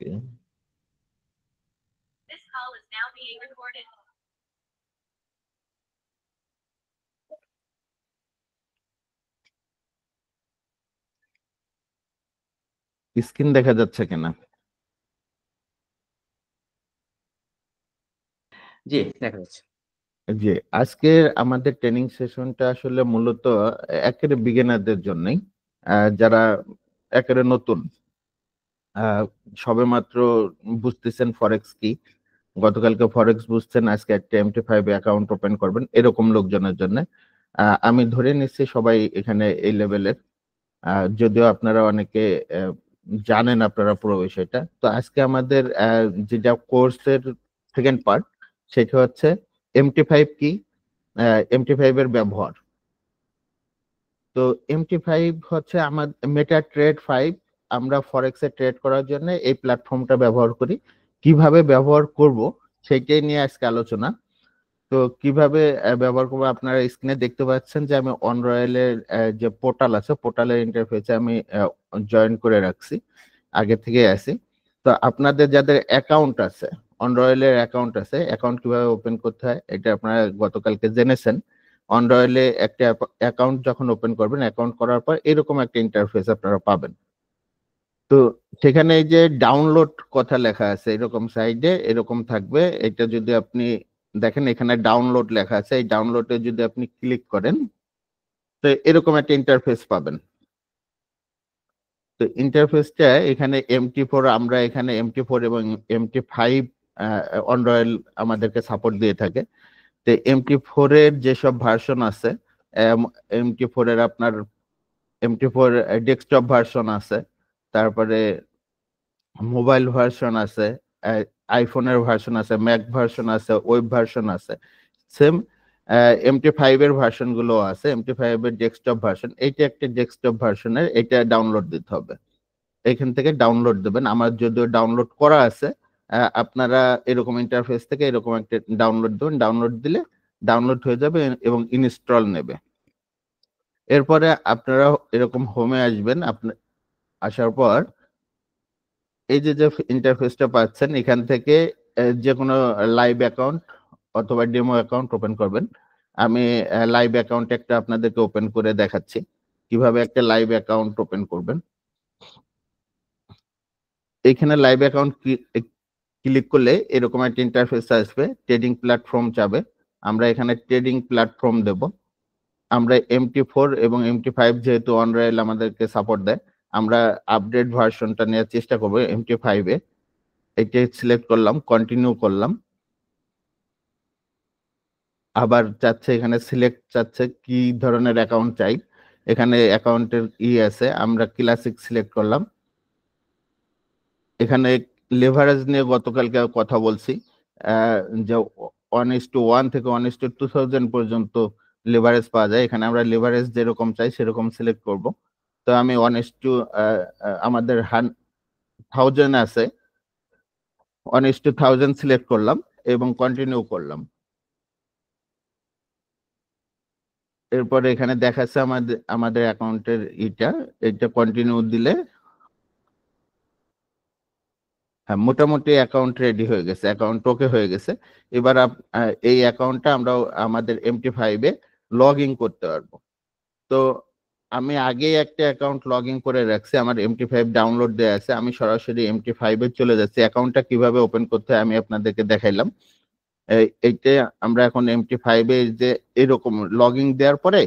Okay. This call is now being recorded. Screen দেখা যাচ্ছে কিনা? জি, দেখা যাচ্ছে। জি, আজকের আমাদের ট্রেনিং সেশনটা আসলে মূলত একেবারে বিগিনারদের জন্যই, যারা একেবারে নতুন, সবেমাত্র বুঝতেছেন ফরেক্স কি, গতকালকে ফরেক্স বুঝছেন, আজকে একটা MT5 অ্যাকাউন্ট ওপেন করবেন, এরকম লোকজনের জন্য। আমি ধরে নিচ্ছি সবাই এখানে এই লেভেলের, যদিও আপনারা অনেকে জানেন আপনারা পুরো বিষয়টা। তো আজকে আমাদের যেটা কোর্সের সেকেন্ড পার্ট, সেটা হচ্ছে MT5 কি, MT5 এর ব্যবহার। তো MT5 হচ্ছে আমাদের মেটা ট্রেড 5। আমরা ফরেক্সে ট্রেড করার জন্য এই প্ল্যাটফর্মটা ব্যবহার করি। কিভাবে ব্যবহার করব সেটাই নিয়ে আজকে আলোচনা। তো কিভাবে ব্যবহার করবো, আপনারা স্ক্রিনে দেখতে পাচ্ছেন যে আমি অন রয়েলের যে পোর্টাল আছে, পোর্টালের ইন্টারফেসে আমি জয়েন করে রাখছি, আগে থেকে আছি। তো আপনাদের যাদের অ্যাকাউন্ট আছে, অন রয়েলের অ্যাকাউন্ট আছে, অ্যাকাউন্ট কিভাবে ওপেন করতে হয় এটা আপনারা গতকালকে জেনেছেন। অন রয়েলে একটা অ্যাকাউন্ট যখন ওপেন করবেন, অ্যাকাউন্ট করার পর এরকম একটা ইন্টারফেস আপনারা পাবেন। তো সেখানে এই যে ডাউনলোড কথা লেখা আছে, এরকম সাইডে এরকম থাকবে। এটা যদি আপনি দেখেন, এখানে ডাউনলোড লেখা আছে, এই ডাউনলোডে যদি আপনি ক্লিক করেন তো এরকম একটা ইন্টারফেস পাবেন। তো ইন্টারফেসটা এখানে MT4, আমরা এখানে MT4 এবং MT5 অন রয়েল আমাদেরকে সাপোর্ট দিয়ে থাকে। তো MT4 এর যেসব ভার্সন আছে, MT4 এর আপনার MT4 ডেস্কটপ ভার্সন আছে, তারপরে মোবাইল ভার্সন আছে, আইফোনের ভার্সন আছে, ম্যাক ভার্সন আছে, ওয়েব ভার্সন আছে। সেম MT5 এর ভার্সন গুলো আছে, MT5 এর ডেস্কটপ ভার্সন। এইটা একটা ডেস্কটপ ভার্সনের, এটা ডাউনলোড দিতে হবে। এখান থেকে ডাউনলোড দেবেন। আমার যদিও ডাউনলোড করা আছে, আপনারা এরকম ইন্টারফেস থেকে এরকম একটা ডাউনলোড দেবেন। ডাউনলোড দিলে ডাউনলোড হয়ে যাবে এবং ইনস্টল নেবে। এরপরে আপনারা এরকম হোমে আসবেন। আপনার আসার পর এই যে যে ইন্টারফেসটা পাচ্ছেন, এখান থেকে যে কোনো লাইভ অ্যাকাউন্ট অথবা ডেমো অ্যাকাউন্ট ওপেন করবেন। আমি লাইভ অ্যাকাউন্ট একটা আপনাদেরকে ওপেন করে দেখাচ্ছি কিভাবে একটা লাইভ অ্যাকাউন্ট ওপেন করবেন। এখানে লাইভ অ্যাকাউন্ট ক্লিক করলে এরকম একটা ইন্টারফেস আসবে, ট্রেডিং প্ল্যাটফর্ম যাবে। আমরা এখানে ট্রেডিং প্ল্যাটফর্ম দেব। আমরা MT4 এবং MT5 যেহেতু অন রয়েল আমাদেরকে সাপোর্ট দেয়, আমরা আপডেট ভার্সনটা নেওয়ার চেষ্টা করবো MT5 এ। এটা সিলেক্ট করলাম, কন্টিনিউ করলাম। আবার চাচ্ছে এখানে সিলেক্ট চাচ্ছে কি ধরনের অ্যাকাউন্ট চাই। এখানে অ্যাকাউন্টের আছে, আমরা ক্লাসিক সিলেক্ট করলাম। এখানে লেভারেজ নিয়ে গতকালকে কথা বলছি, যে 1:1 থেকে 1:2000 পর্যন্ত লেভারেজ পাওয়া যায়। এখানে আমরা লেভারেজ যেরকম চাই সেরকম সিলেক্ট করব। তো আমি আমাদের 1000 আছে, 1:1000 সিলেক্ট করলাম এবং কন্টিনিউ করলাম। এরপরে এখানে দেখাচ্ছে আমাদের অ্যাকাউন্টের এটা কন্টিনিউ দিলে হ্যাঁ, মোটামুটি অ্যাকাউন্ট রেডি হয়ে গেছে, অ্যাকাউন্ট ওকে হয়ে গেছে। এবার এই অ্যাকাউন্টটা আমরা আমাদের MT5 এ লগ ইন করতে পারবো। তো আমি আগে একটা অ্যাকাউন্ট লগ ইন করে রাখছি, আমার MT5 ডাউনলোড দেওয়া আছে। আমি সরাসরি MT5 এ চলে যাচ্ছি। অ্যাকাউন্টটা কিভাবে ওপেন করতে হয় আমি আপনাদেরকে দেখাইলাম। এইটা আমরা এখন MT5 এ যে এরকম লগ ইন দেওয়ার পরে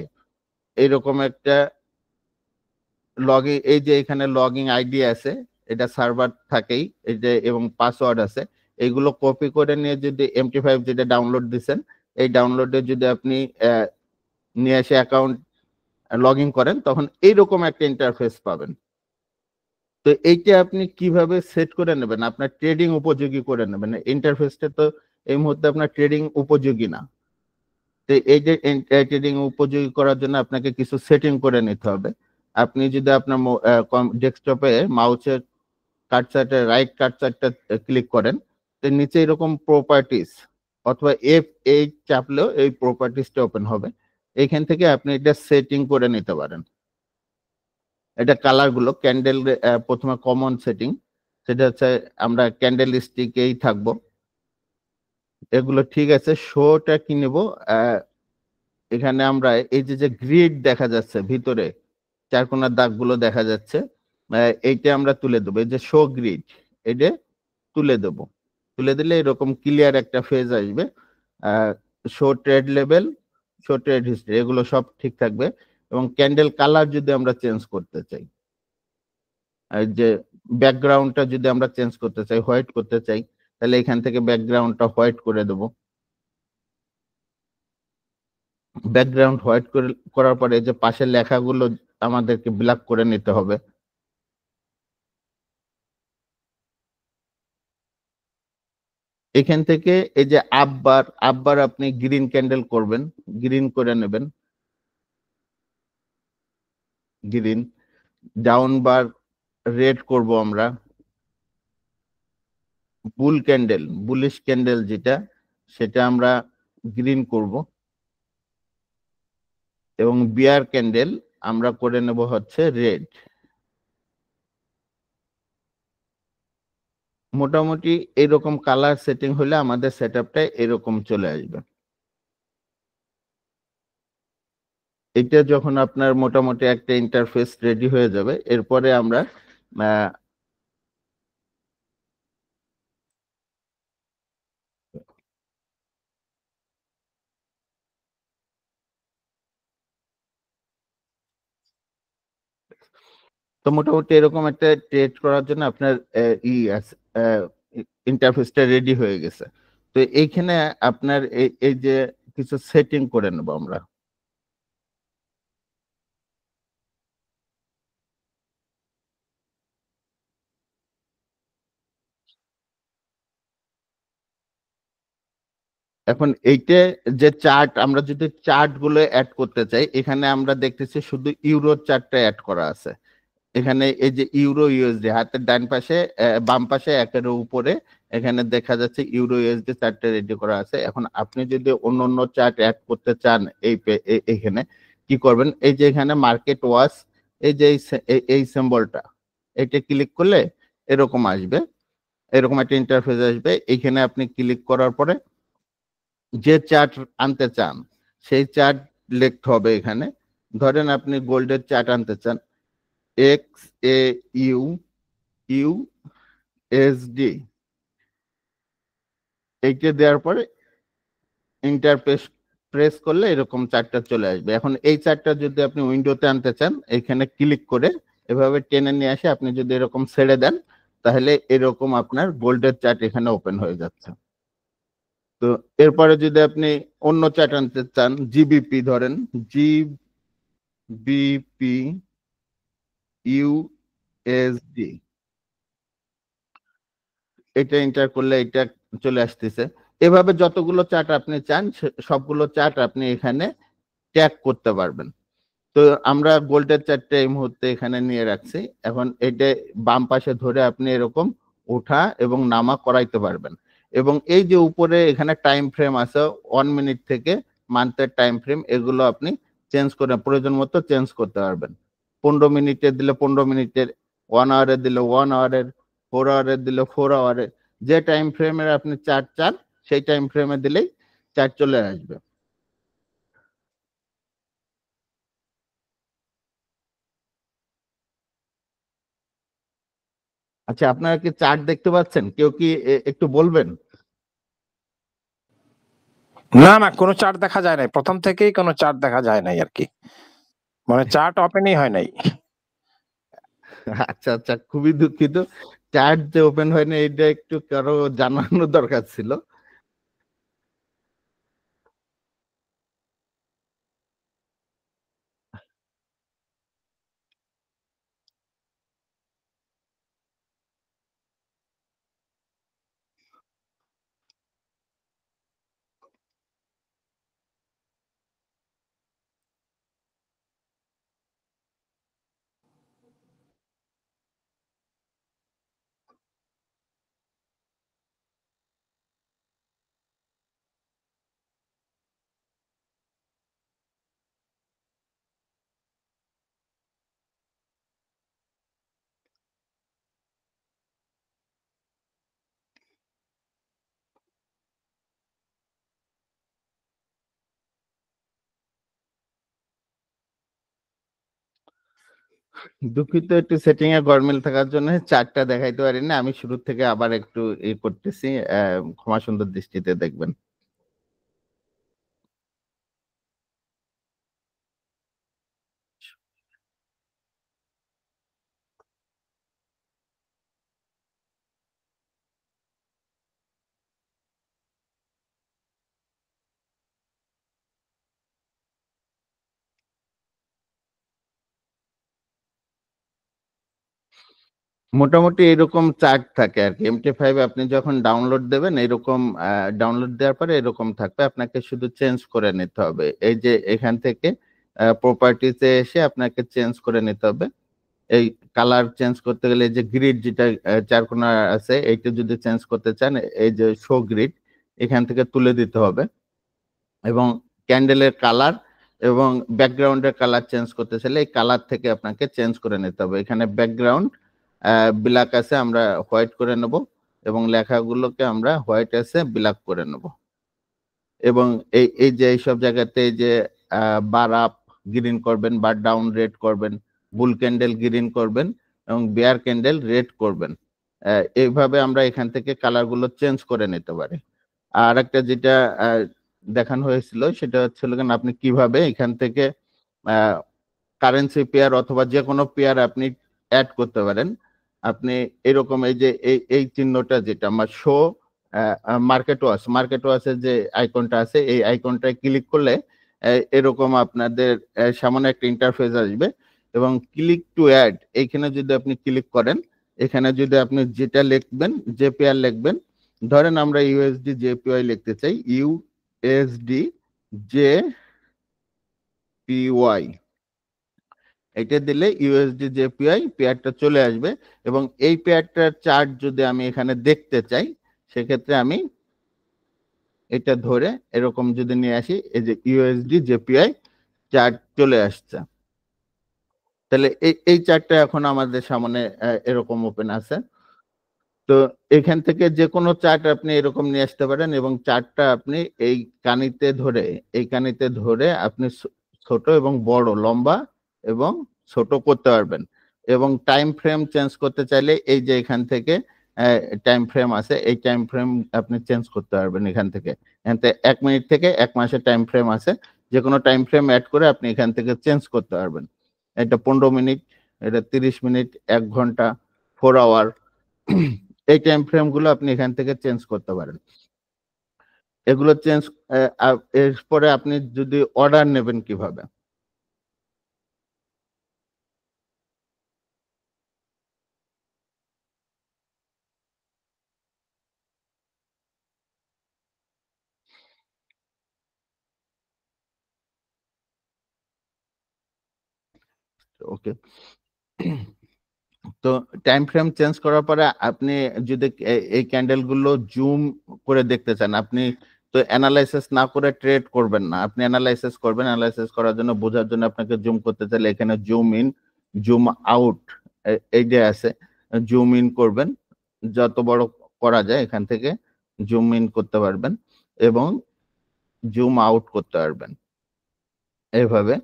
এইরকম একটা এই যে এখানে লগইন আইডি আছে, এটা সার্ভার থাকেই, এই যে এবং পাসওয়ার্ড আছে। এগুলো কপি করে নিয়ে যদি MT5 যেটা ডাউনলোড দিচ্ছেন, এই ডাউনলোডে যদি আপনি নিয়ে এসে অ্যাকাউন্ট লগ ইন করেন, তখন এইরকম একটা ইন্টারফেস পাবেন। তো এইটা আপনি কিভাবে সেট করে নেবেন, আপনার ট্রেডিং উপযোগী করে নেবেন। ইন্টারফেসটা তো এই মুহূর্তে আপনার ট্রেডিং উপযোগী না। তো এই যে ট্রেডিং উপযোগী করার জন্য আপনাকে কিছু সেটিং করে নিতে হবে। আপনি যদি আপনার ডেস্কটপে মাউসের কার্সারটা, রাইট কার্সারটা ক্লিক করেন, তো নিচে এরকম প্রপার্টিস অথবা F8 চাপলেও এই প্রপার্টিসটা ওপেন হবে। এইখান থেকে আপনি এটা সেটিং করে নিতে পারেন। এটা কালার গুলো ক্যান্ডেল, প্রথমে কমন সেটিং, সেটা হচ্ছে আমরা ক্যান্ডেল স্টিকেই থাকবো। এগুলো ঠিক আছে। শোটা কি নেব? এখানে আমরা এই যে গ্রিড দেখা যাচ্ছে ভিতরে, চারকোনার দাগগুলো দেখা যাচ্ছে, এইটা আমরা তুলে দেবো। এই যে শো গ্রিড, এটা তুলে দেবো। তুলে দিলে এরকম ক্লিয়ার একটা ফেজ আসবে। Show trade level, show trade history, এগুলো সব ঠিক থাকবে। এবং ক্যান্ডেল কালার যদি আমরা চেঞ্জ করতে চাই, এই যে ব্যাকগ্রাউন্ডটা যদি আমরা চেঞ্জ করতে চাই, হোয়াইট করতে চাই, তাহলে এখান থেকে ব্যাকগ্রাউন্ডটা হোয়াইট করে দেবো। ব্যাকগ্রাউন্ড হোয়াইট করার পরে যে পাশের লেখাগুলো আমাদেরকে ব্ল্যাক করে নিতে হবে। এখান থেকে এই যে আপবার আপনি গ্রিন ক্যান্ডেল করবেন, গ্রিন করে নেবেন, গ্রিন। ডাউন বার রেড করব আমরা। বুলিশ ক্যান্ডেল যেটা, সেটা আমরা গ্রিন করব। এবং বিয়ার ক্যান্ডেল আমরা করে নেব হচ্ছে রেড। মোটামুটি এরকম কালার সেটিং হলে আমাদের সেটআপটা এরকম চলে আসবে। এটা যখন আপনার মোটামুটি একটা ইন্টারফেস রেডি হয়ে যাবে, এরপরে আমরা তো মোটামুটি এরকম একটা ট্রেড করার জন্য আপনার ইন্টারফেসটা রেডি হয়ে গেছে। তো এইখানে আপনার এই যে কিছু সেটিং করে নেব আমরা। এখন এইটা যে চার্ট, আমরা যদি চার্ট গুলো অ্যাড করতে চাই, এখানে আমরা দেখতেছি শুধু ইউরো চার্টটা অ্যাড করা আছে। এখানে এই যে ইউরো ইউএসডি হাতের ডান পাশে, বাম পাশে একের উপরে এখানে দেখা যাচ্ছে ইউরো ইউএসডি চার্টটা রেডি করা আছে। এখন আপনি যদি অন্য অন্য চার্ট অ্যাড করতে চান এইখানে কি করবেন? এই যে এখানে মার্কেট ওয়াচ, এই যে এই সিম্বলটা, এটা ক্লিক করলে এরকম আসবে, এরকম একটা ইন্টারফেস আসবে। এখানে আপনি ক্লিক করার পরে যে চার্ট আনতে চান সেই চার্ট লিখতে হবে এখানে। ধরেন আপনি গোল্ডের চার্ট আনতে চান, x A you U S D, এইটা দেওয়ার পরে ইন্টার প্রেস করলে এরকম চার্টটা চলে আসবে। এখন এই চার্টটা যদি আপনি উইন্ডোতে আনতে চান, এখানে ক্লিক করে এভাবে টেনে নিয়ে আসে আপনি যদি এরকম ছেড়ে দেন, তাহলে এরকম আপনার গোল্ডের চার্ট এখানে ওপেন হয়ে যাচ্ছে। তো এরপরে যদি আপনি অন্য চার্ট আনতে চান, জিবিপি ধরেন, জিবিপি ইউএসডি, এটা এন্টার করলে এটা চলে আসতেছে। এভাবে যতগুলো চার্ট আপনি চান সবগুলো চার্ট আপনি এখানে ট্যাগ করতে পারবেন। তো আমরা গোল্ডের চার্টটা এই মুহূর্তে এখানে নিয়ে রাখছি। এখন এটা বাম পাশে ধরে আপনি এরকম ওঠা এবং নামা করাইতে পারবেন। এবং এই যে উপরে এখানে টাইম ফ্রেম আছে, 1 মিনিট থেকে মান্থের টাইম ফ্রেম, এগুলো আপনি চেঞ্জ করে প্রয়োজন মতো চেঞ্জ করতে পারবেন। 15 মিনিটের দিলে 15 মিনিটের, 1 আওয়ারের দিলে 1 আওয়ারের, 4 আওয়ারের দিলে 4 আওয়ারের, যে টাইম ফ্রেমের আপনি চার্ট চান সেই টাইম ফ্রেমে দিলেই চার্ট চলে আসবে। আচ্ছা, আপনারা কি চার্ট দেখতে পাচ্ছেন? কেউ কি একটু বলবেন? না না, কোনো চার্ট দেখা যায় নাই, প্রথম থেকেই কোনো চার্ট দেখা যায় নাই আর কি, মানে চার্ট ওপেনই হয় নাই। আচ্ছা আচ্ছা, খুবই দুঃখিত। চার্ট যে ওপেন হয় না এটা একটু কারো জানানো দরকার ছিল। দুঃখিত, একটু সেটিং এ গরমিল থাকার জন্য চার্টটা দেখাইতে পারি না। আমি শুরু থেকে আবার একটু করতেছি। ক্ষমা সুন্দর দৃষ্টিতে দেখবেন। মোটামুটি এরকম চার্ট থাকে আরকি। MT5 আপনি যখন ডাউনলোড দেবেন এরকম ডাউনলোড দেওয়ার পরে এরকম থাকবে। আপনাকে শুধু চেঞ্জ করে নিতে হবে। এই যে এখান থেকে প্রপার্টিজ এ এসে আপনাকে চেঞ্জ করে নিতে হবে। এই কালার চেঞ্জ করতে গেলে এই যে গ্রিড যেটা ৪ কোণা আছে এইটা যদি চেঞ্জ করতে চান এই যে শো গ্রিড এখান থেকে তুলে দিতে হবে। এবং ক্যান্ডেলের কালার এবং ব্যাকগ্রাউন্ডের কালার চেঞ্জ করতে চাইলে এই কালার থেকে আপনাকে চেঞ্জ করে নিতে হবে। এখানে ব্যাকগ্রাউন্ড ব্ল্যাক আছে, আমরা হোয়াইট করে নেব এবং লেখাগুলোকে আমরা হোয়াইট আছে ব্ল্যাক করে নেব। এবং এই যে এইসব জায়গাতে এই যে বার আপ গ্রিন করবেন, বার ডাউন রেড করবেন, বুল ক্যান্ডেল গ্রিন করবেন এবং বেয়ার ক্যান্ডেল রেড করবেন। এইভাবে আমরা এখান থেকে কালারগুলো চেঞ্জ করে নিতে পারি। আর একটা যেটা দেখানো হয়েছিল সেটা হচ্ছিল আপনি কিভাবে এখান থেকে কারেন্সি পেয়ার অথবা যে কোনো পেয়ার আপনি অ্যাড করতে পারেন। আপনি এরকম এই যে এই চিহ্নটা যেটা আমার শো মার্কেট ওয়াচের যে আইকনটা আছে এই আইকনটায় ক্লিক করলে এরকম আপনাদের সামনে একটা ইন্টারফেস আসবে এবং ক্লিক টু অ্যাড এইখানে যদি আপনি ক্লিক করেন, এখানে যদি আপনি যেটা লিখবেন, যে পেয়ার লিখবেন, ধরেন আমরা ইউএসডি জেপিওয়াই লিখতে চাই, ইউএসডি জেপিওয়াই, এটা দিলে ইউএসডি জেপিআই পেয়ারটা চলে আসবে এবং এই পেয়ারটার চার্ট যদি আমি এখানে দেখতে চাই সেক্ষেত্রে আমি এটা ধরে এরকম যদি নিয়ে আসি, এই যে ইউএসডি জেপিআই চার্ট চলে আসছে। তাহলে এই চার্টটা এখন আমাদের সামনে এরকম ওপেন আছে। তো এখান থেকে যে কোনো চার্ট আপনি এরকম নিয়ে আসতে পারেন এবং চার্টটা আপনি এই কানিতে ধরে আপনি ছোট এবং বড়, লম্বা এবং ছোট করতে পারবেন এবং টাইম ফ্রেম চেঞ্জ করতে চাইলে এই যে এখান থেকে টাইম ফ্রেম আছে, এই টাইম ফ্রেম আপনি চেঞ্জ করতে পারবেন এখান থেকে। 1 মিনিট থেকে 1 মাসের টাইম ফ্রেম আছে, যে কোনো টাইম ফ্রেম অ্যাড করে আপনি এখান থেকে চেঞ্জ করতে পারবেন। এটা 15 মিনিট, এটা 30 মিনিট, 1 ঘন্টা, 4 আওয়ার, এই টাইম ফ্রেম গুলো আপনি এখান থেকে চেঞ্জ করতে পারেন। এগুলো চেঞ্জ এরপরে আপনি যদি অর্ডার নেবেন কিভাবে? ওকে। তো টাইম ফ্রেম চেঞ্জ করার পরে আপনি যদি এই ক্যান্ডেল গুলো জুম করে দেখতে চান, আপনি তো অ্যানালাইসিস না করে ট্রেড করবেন না, আপনি অ্যানালাইসিস করবেন। অ্যানালাইসিস করার জন্য, বোঝার জন্য আপনাকে জুম করতে চাইলে এখানে জুম ইন, জুম আউট এই যে আছে, জুম ইন করবেন, যত বড় করা যায় এখান থেকে জুম ইন করতে পারবেন এবং জুম আউট করতে পারবেন এইভাবে।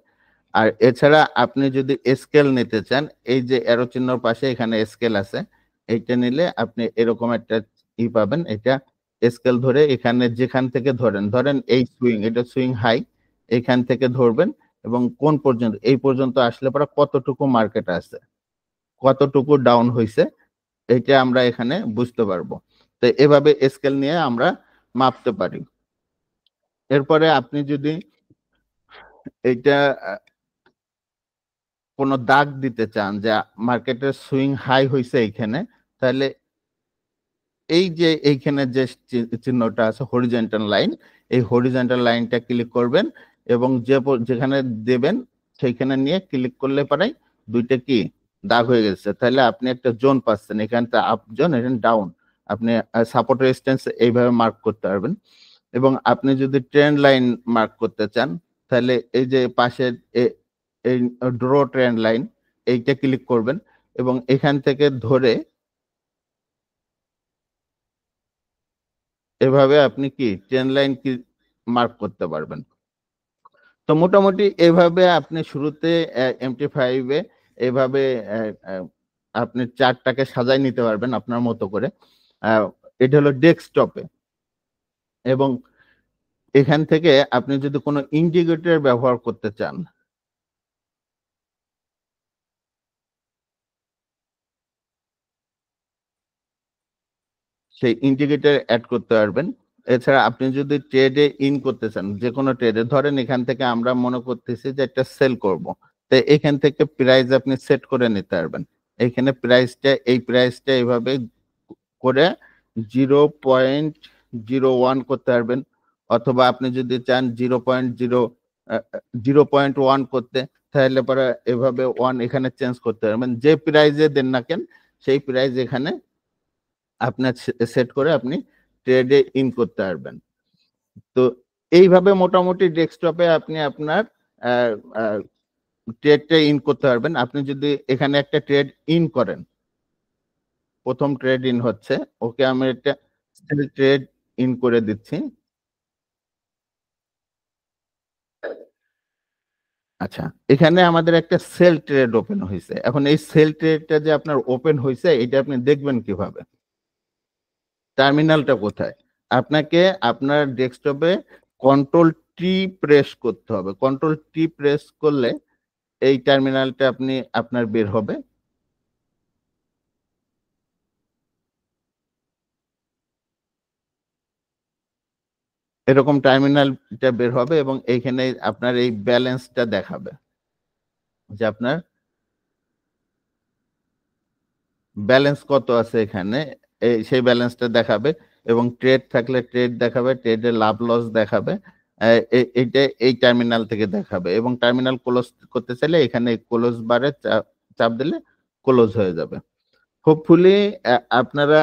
আর এছাড়া আপনি যদি স্কেল নিতে চান, এই যে অ্যারো চিহ্নর পাশে এখানে স্কেল আছে, এইটা নিলে আপনি এরকম একটা পাবেন। এটা স্কেল ধরে এখানে যেখান থেকে ধরেন এই সুইং, এটা সুইং হাই, এখান থেকে ধরবেন এবং কোন পর্যন্ত, এই পর্যন্ত আসলে পরে কতটুকু মার্কেট আছে, কতটুকু ডাউন হইছে, এইটা আমরা এখানে বুঝতে পারবো। তো এভাবে স্কেল নিয়ে আমরা মাপতে পারি। এরপরে আপনি যদি এইটা কোনো দাগ দিতে চান যে মার্কেটের সুইং হাই হইছে এইখানে, তাহলে এই যে এইখানে যে চিহ্নটা আছে হরিজন্টাল লাইন, এই হরিজন্টাল লাইনটা ক্লিক করবেন এবং যেখানে দেবেন সেইখানে নিয়ে ক্লিক করলে পরে দুইটা কি দাগ হয়ে গেছে, তাহলে আপনি একটা জোন পাচ্ছেন, এখানটা আপ জোন, এখানে ডাউন। আপনি সাপোর্ট রেজিস্ট্যান্স এইভাবে মার্ক করতে পারবেন। এবং আপনি যদি ট্রেন্ড লাইন মার্ক করতে চান তাহলে এই যে পাশের এই ড্র ট্রেন্ড লাইন, এইটা ক্লিক করবেন এবং এখান থেকে ধরে এভাবে আপনি কি ট্রেন্ড লাইন কি মার্ক করতে পারবেন। তো মোটামুটি এভাবে আপনি শুরুতে MT5 এ এভাবে আপনি চার্টটাকে সাজায় নিতে পারবেন আপনার মতো করে। এটা হলো ডেস্কটপে এবং এখান থেকে আপনি যদি কোনো ইন্ডিকেটর ব্যবহার করতে চান সেই ইন্ডিকেটর এড করতে পারবেন। এছাড়া আপনি যদি ট্রেডে ইন করতে চান, যেকোনো ট্রেডে ধরেন এখান থেকে আমরা মনে করতেছি যে একটা সেল করব। তো এখান থেকে প্রাইস আপনি সেট করে নিতে পারবেন। এখানে এই প্রাইসটা এভাবে করে 0.01 করতে পারবেন। অথবা আপনি যদি চান 0.1 করতে তাহলে পরে এভাবে 1 এখানে চেঞ্জ করতে পারবেন। যে প্রাইসে দেন না কেন সেই প্রাইস এখানে আপনার সেট করে আপনি ট্রেডে ইন করতে পারবেন। তো এইভাবে মোটামুটি ডেস্কটপে আপনি আপনার আ আ ট্রেডটা ইন করতে পারবেন। আপনি যদি এখানে একটা ট্রেড ইন করেন, ১ম ট্রেড ইন হচ্ছে। ওকে আমি একটা সেল ট্রেড ইন করে দিচ্ছি। আচ্ছা, এখানে আমাদের একটা সেল ট্রেড ওপেন হইছে। এখন এই সেল ট্রেডটা যে আপনার ওপেন হইছে এটা আপনি দেখবেন কিভাবে? টার্মিনালটা কোথায়? আপনাকে আপনার ডেস্কটপে কন্ট্রোল টি প্রেস করতে হবে। কন্ট্রোল টি প্রেস করলে এই টার্মিনালটা আপনার বের হবে। এরকম টার্মিনালটা বের হবে এবং এইখানে আপনার এই ব্যালেন্সটা দেখাবে। যে আপনার ব্যালেন্স কত আছে এখানে সেই ব্যালেন্সটা দেখাবে এবং ট্রেড থাকলে ট্রেড দেখাবে, ট্রেডের লাভ লস দেখাবে। এইটা এই টার্মিনাল থেকে দেখাবে এবং টার্মিনাল ক্লোজ করতে চাইলে এখানে ক্লোজ বারে চাপ দিলে ক্লোজ হয়ে যাবে। হোপফুলি আপনারা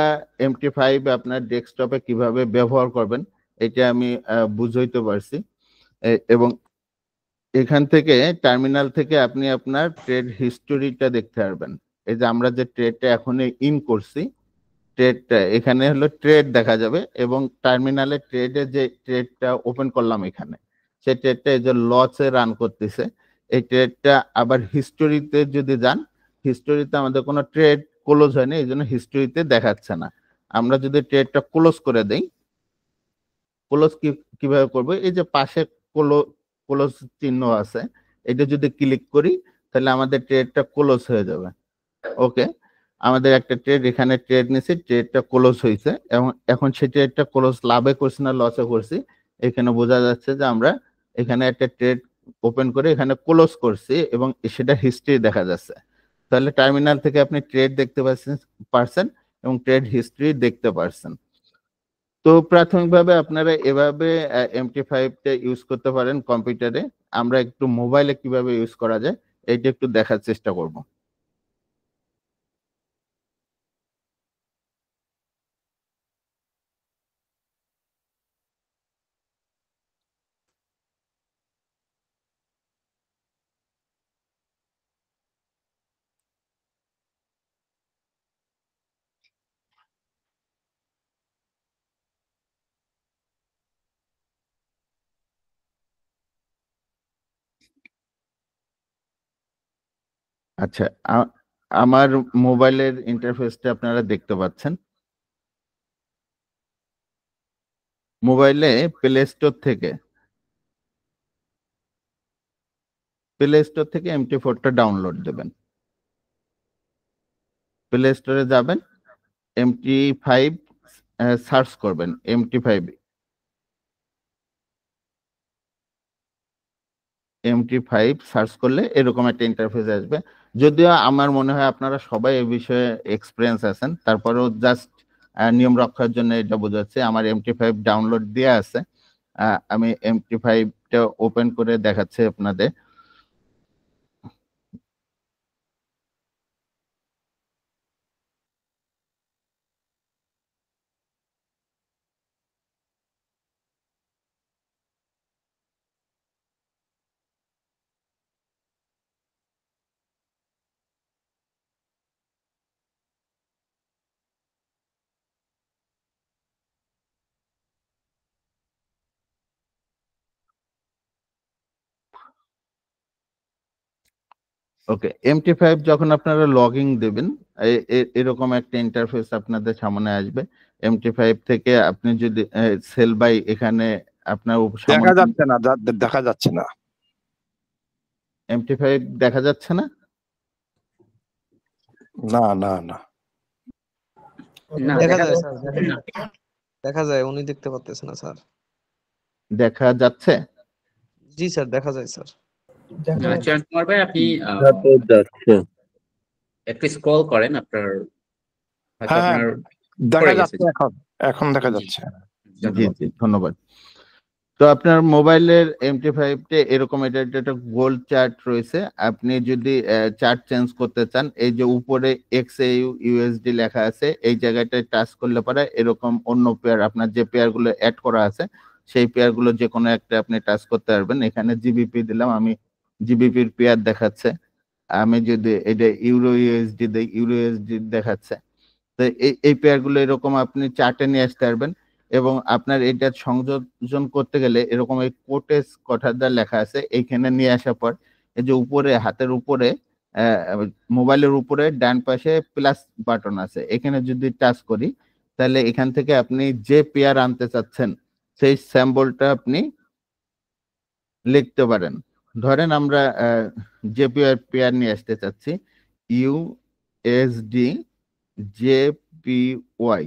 MT5 আপনার ডেস্কটপে কিভাবে ব্যবহার করবেন এটা আমি বুঝাইতে পারছি। এবং এখান থেকে টার্মিনাল থেকে আপনি আপনার ট্রেড হিস্টোরিটা দেখতে পারবেন। এই যে আমরা যে ট্রেডটা এখনই ইন করছি, ট্রেডটা এখানে হলো ট্রেড দেখা যাবে এবং টার্মিনালে ট্রেডে যে ট্রেডটা ওপেন করলাম এখানে, সেই ট্রেডটা এই যে লসে রান করতেছে। এই ট্রেডটা আবার হিস্টোরিতে যদি যান, হিস্টোরিতে আমাদের কোনো ট্রেড ক্লোজ হয়নি, এইজন্য হিস্টোরিতে দেখাচ্ছে না। আমরা যদি ট্রেডটা ক্লোজ করে দেই ক্লোজ কিভাবে করব? এই যে পাশে ক্লো ক্লোজ চিহ্ন আছে। এটা যদি ক্লিক করি তাহলে আমাদের ট্রেডটা ক্লোজ হয়ে যাবে। ওকে। আমাদের একটা ট্রেড এখানে ট্রেড নিছি, ট্রেডটা ক্লোজ হইছে এবং এখন সেই ট্রেডটা ক্লোজ লাভে করছি না লসে করছি। এখানে বোঝা যাচ্ছে যে আমরা এখানে একটা ট্রেড ওপেন করে এখানে ক্লোজ করছি এবং সেটা হিস্ট্রি দেখা যাচ্ছে। তাহলে টার্মিনাল থেকে আপনি ট্রেড দেখতে পারছেন এবং ট্রেড হিস্ট্রি দেখতে পারছেন। তো প্রাথমিকভাবে আপনারা এভাবে MT5 টা ইউজ করতে পারেন কম্পিউটারে। আমরা একটু মোবাইলে কিভাবে ইউজ করা যায় এইটা একটু দেখার চেষ্টা করব। আচ্ছা, আমার মোবাইলের ইন্টারফেসটা আপনারা দেখতে পাচ্ছেন। মোবাইলে প্লে স্টোর থেকে MT4 টা ডাউনলোড দেবেন। প্লে স্টোরে যাবেন, MT5 সার্চ করবেন। MT5 সার্চ করলে এরকম একটা ইন্টারফেস আসবে। যদিও আমার মনে হয় আপনারা সবাই এ বিষয়ে এক্সপেরিয়েন্স আছেন। তারপরেও জাস্ট নিয়ম রক্ষার জন্য এটা বোঝাচ্ছি। আমার MT5 ডাউনলোড দেয়া আছে। আমি MT5 টা ওপেন করে দেখাচ্ছি আপনাদের। ওকে, MT5 যখন আপনারা লগইন দেবেন এরকম একটা ইন্টারফেস আপনাদের সামনে আসবে। MT5 থেকে আপনি যদি সেল বাই এখানে আপনার দেখা যাচ্ছে না, দেখা যাচ্ছে না। MT5 দেখা যাচ্ছে না? না না না, না দেখা দেখা যায় যাচ্ছে স্যার, না। দেখা যায়, উনি দেখতে পারতেছে না স্যার। দেখা যাচ্ছে? জি স্যার, দেখা যায় স্যার। চয়ন কুমার ভাই আপনি যাচ্ছে। একটু স্ক্রল করেন, আপনার হয়তো হ্যাঁ আপনার দেখা পড়ে গেছে। যাচ্ছে, এখন দেখা জি। যাচ্ছে। জি ধন্যবাদ। জি, ধন্যবাদ। তো আপনার মোবাইলের MT5 তে এরকম এটা একটা গোল্ড চার্ট রয়েছে। আপনি যদি চার্ট চেঞ্জ করতে চান, এই যে উপরে XAU USD লেখা আছে, এই জায়গাটায় টাচ করলে পরে এরকম অন্য পেয়ার, আপনার যে পেয়ার গুলো অ্যাড করা আছে সেই পেয়ার গুলো যে কোনো একটা আপনি টাচ করতে পারবেন। এখানে জিবিপি দিলাম, আমি জিবিপির পেয়ার দেখাচ্ছে। আমি যদি এটা ইউরো USD দেই, ইউরো USD দেখাচ্ছে। তো এই পেয়ার গুলো এরকম আপনি চার্টে নিয়ে আসতে পারবেন। এবং আপনার এটা সংযোজন করতে গেলে এরকম এই কোটেস কথাটা লেখা আছে, এইখানে নিয়ে আসার পর এই যে উপরে হাতের উপরে মোবাইলের উপরে ডান পাশে প্লাস বাটন আছে, এখানে যদি টাচ করি তাহলে এখান থেকে আপনি যে পেয়ার আনতে চাচ্ছেন সেই স্যাম্বলটা আপনি লিখতে পারেন। ধরেন আমরা যে পেয়ার নিয়ে আসতে চাচ্ছি USD JPY,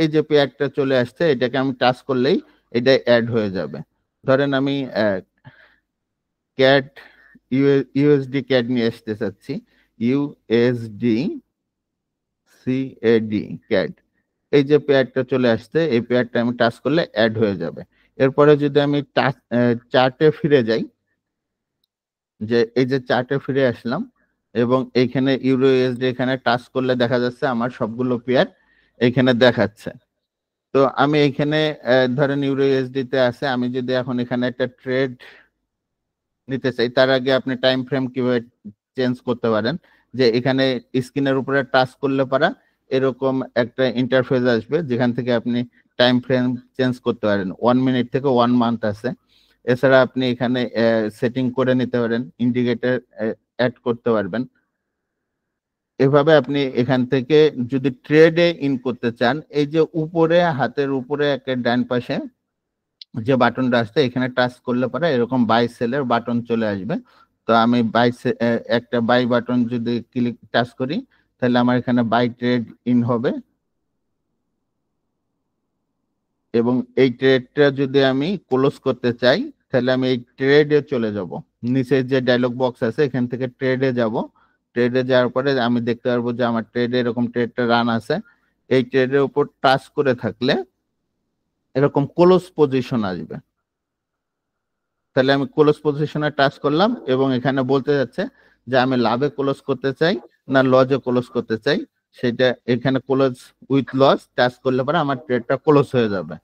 এই যে পেয়ারটা চলে আসছে, এটাকে আমি টাচ করলেই এটা অ্যাড হয়ে যাবে। ধরেন আমি ক্যাট ইউএসডি ক্যাট নিয়ে আসতে চাচ্ছি, USD CAD ক্যাট, এই যে পেয়ারটা চলে আসছে এই পেয়ারটা আমি টাচ করলে অ্যাড হয়ে যাবে। এরপরে যদি আমি চার্টে ফিরে যাই, যে এই যে চার্টে ফিরে আসলাম এবং এইখানে ইউরো ইউএসডি এখানে টাচ করলে দেখা যাচ্ছে আমার সবগুলো পেয়ার এখানে দেখাচ্ছে। তো আমি এখানে ধরেন ইউরো ইউএসডি তে আছে, আমি যদি এখন এখানে একটা ট্রেড নিতে চাই, তার আগে আপনি টাইম ফ্রেম কিভাবে চেঞ্জ করতে পারেন, যে এখানে স্ক্রিনের উপরে টাচ করলে পারা এরকম একটা ইন্টারফেস আসবে যেখান থেকে আপনি টাইম ফ্রেম চেঞ্জ করতে পারেন। 1 মিনিট থেকে 1 মান্থ আছে। এছাড়া আপনি এখানে সেটিং করে নিতে পারেন, ইন্ডিকেটর অ্যাড করতে পারবেন। এভাবে আপনি এখান থেকে যদি ট্রেডে ইন করতে চান, এই যে উপরে হাতের উপরে একটা ডান পাশে যে বাটনটা আসছে এখানে টাচ করলে পরে এরকম বাই সেলের বাটন চলে আসবে। তো আমি একটা বাই বাটন যদি ক্লিক টাচ করি তাহলে আমার এখানে বাই ট্রেড ইন হবে। এবং এই ট্রেডটা যদি আমি ক্লোজ করতে চাই তাহলে আমি এই ট্রেডে চলে যাব, নিচে যে ডায়লগ বক্স আছে এখান থেকে ট্রেডে যাব। ট্রেডে যাওয়ার পরে আমি দেখতে পারবো যে আমার ট্রেডে এরকম ট্রেডটা রান আছে। এই ট্রেডের উপর টাচ করে থাকলে এরকম ক্লোজ পজিশন আসবে। তাহলে আমি ক্লোজ পজিশনে টাচ করলাম এবং এখানে বলতে যাচ্ছে যে আমি লাভে ক্লোজ করতে চাই না লজে ক্লোজ করতে চাই, সেটা এখানে ক্লোজ উইথ লস টাচ করলে পরে আমার ট্রেডটা ক্লোজ হয়ে যাবে।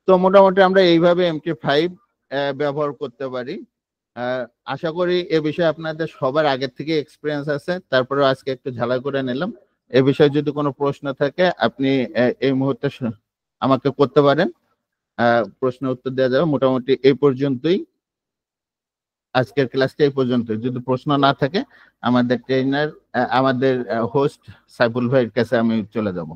তো মোটামুটি আমরা এইভাবে MT5 ব্যবহার করতে পারি। আশা করি এ বিষয়ে আপনাদের সবার আগের থেকে এক্সপিরিয়েন্স আছে, তারপরে আজকে একটু ঝালাই করে নিলাম। এ বিষয়ে যদি কোনো প্রশ্ন থাকে আপনি এই মুহূর্তে আমাকে করতে পারেন, প্রশ্নের উত্তর দেওয়া যাবে। মোটামুটি এই পর্যন্তই, আজকের ক্লাসটা এই পর্যন্ত। যদি প্রশ্ন না থাকে আমাদের ট্রেনার, আমাদের হোস্ট সাইফুল ভাইয়ের কাছে আমি চলে যাব।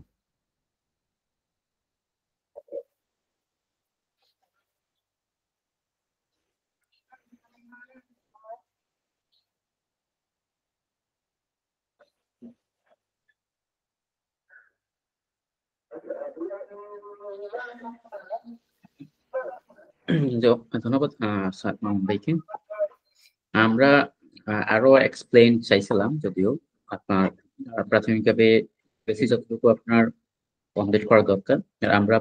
ধন্যবাদ স্যার মামুন ভাইকে। আমরা আরো এক্সপ্লেইন চাইছিলাম, যদিও আপনার প্রাথমিকভাবে বেশি যতটুকু আপনার কমপ্লিট করা দরকার। আর আমরা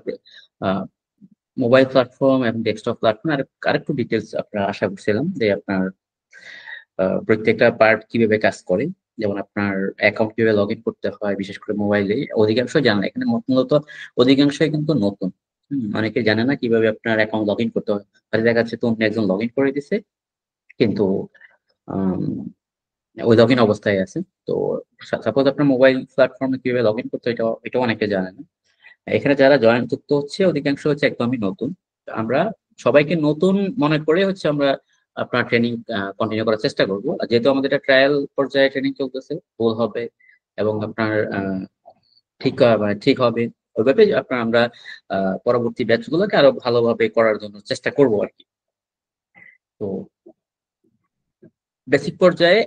মোবাইল প্ল্যাটফর্ম এবং ডেস্কটপ প্ল্যাটফর্ম আরেকটু ডিটেলস আপনার আশা করছিলাম, যে আপনার প্রত্যেকটা পার্ট কিভাবে কাজ করে, যেমন আপনার অ্যাকাউন্ট কিভাবে লগ ইন করতে হয়, বিশেষ করে মোবাইলে অধিকাংশ জানে না। এখানে মূলত অধিকাংশই কিন্তু নতুন, অনেকে জানে না কিভাবে আপনার অ্যাকাউন্ট লগ ইন করতে হয়। তাহলে দেখা যাচ্ছে তো অন্য একজন লগ ইন করে দিছে, কিন্তু ওই লগ ইন অবস্থায় আছে। তো সাপোজ আপনার মোবাইল প্ল্যাটফর্মে কিভাবে লগ ইন করতে হয় এটাও অনেকে জানে না। এখানে যারা যুক্ত হচ্ছে অধিকাংশ হচ্ছে একদমই নতুন। আমরা সবাইকে নতুন মনে করে হচ্ছে আমরা আপনার ট্রেনিং কন্টিনিউ করার চেষ্টা করব। আর যেহেতু আমাদের এটা ট্রায়াল পর্যায়ে ট্রেনিং চলতেছে, ভুল হবে এবং আপনার ঠিক হবে, ওইভাবে আপনার আমরা পরবর্তী ব্যাচগুলোকে আরো ভালোভাবে করার জন্য চেষ্টা করব আর কি। তো বেসিক পর্যায়ে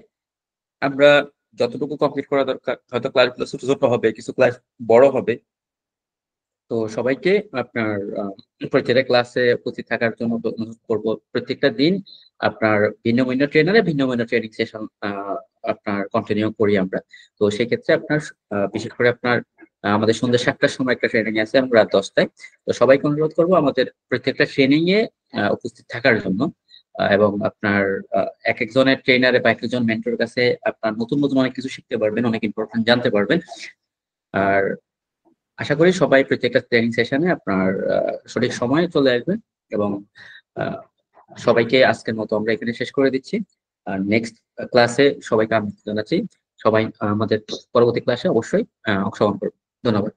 আমরা যতটুকু কমপ্লিট করা দরকার, হয়তো ক্লাসগুলো ছোট ছোট হবে, কিছু ক্লাস বড় হবে। তো সবাইকে আপনার প্রত্যেকটা ক্লাসে উপস্থিত থাকার জন্য অনুরোধ করব। প্রত্যেকটা দিন আপনার ভিন্ন ভিন্ন ট্রেনারে ভিন্ন ভিন্ন ট্রেনিং সেশন আপনার কন্টিনিউ করি আমরা। তো সেক্ষেত্রে আপনার বিশেষ করে আপনার আমাদের সন্ধ্যা 7টার সময় একটা ট্রেনিং আছে এবং রাত 10টায়। তো সবাইকে অনুরোধ করবো আমাদের প্রত্যেকটা ট্রেনিং এ উপস্থিত থাকার জন্য। এবং আপনার এক একজনের ট্রেনারে বা এক একজন মেন্টরের কাছে আপনার নতুন নতুন অনেক কিছু শিখতে পারবেন, অনেক ইম্পর্টেন্ট জানতে পারবেন। আর আশা করি সবাই প্রত্যেকটা ট্রেনিং সেশনে আপনার সঠিক সময়ে চলে আসবেন। এবং সবাইকে আজকের মতো আমরা এখানে শেষ করে দিচ্ছি। আর নেক্সট ক্লাসে সবাইকে আমন্ত্রণ জানাচ্ছি। সবাই আমাদের পরবর্তী ক্লাসে অবশ্যই অংশগ্রহণ করবেন। ধন্যবাদ।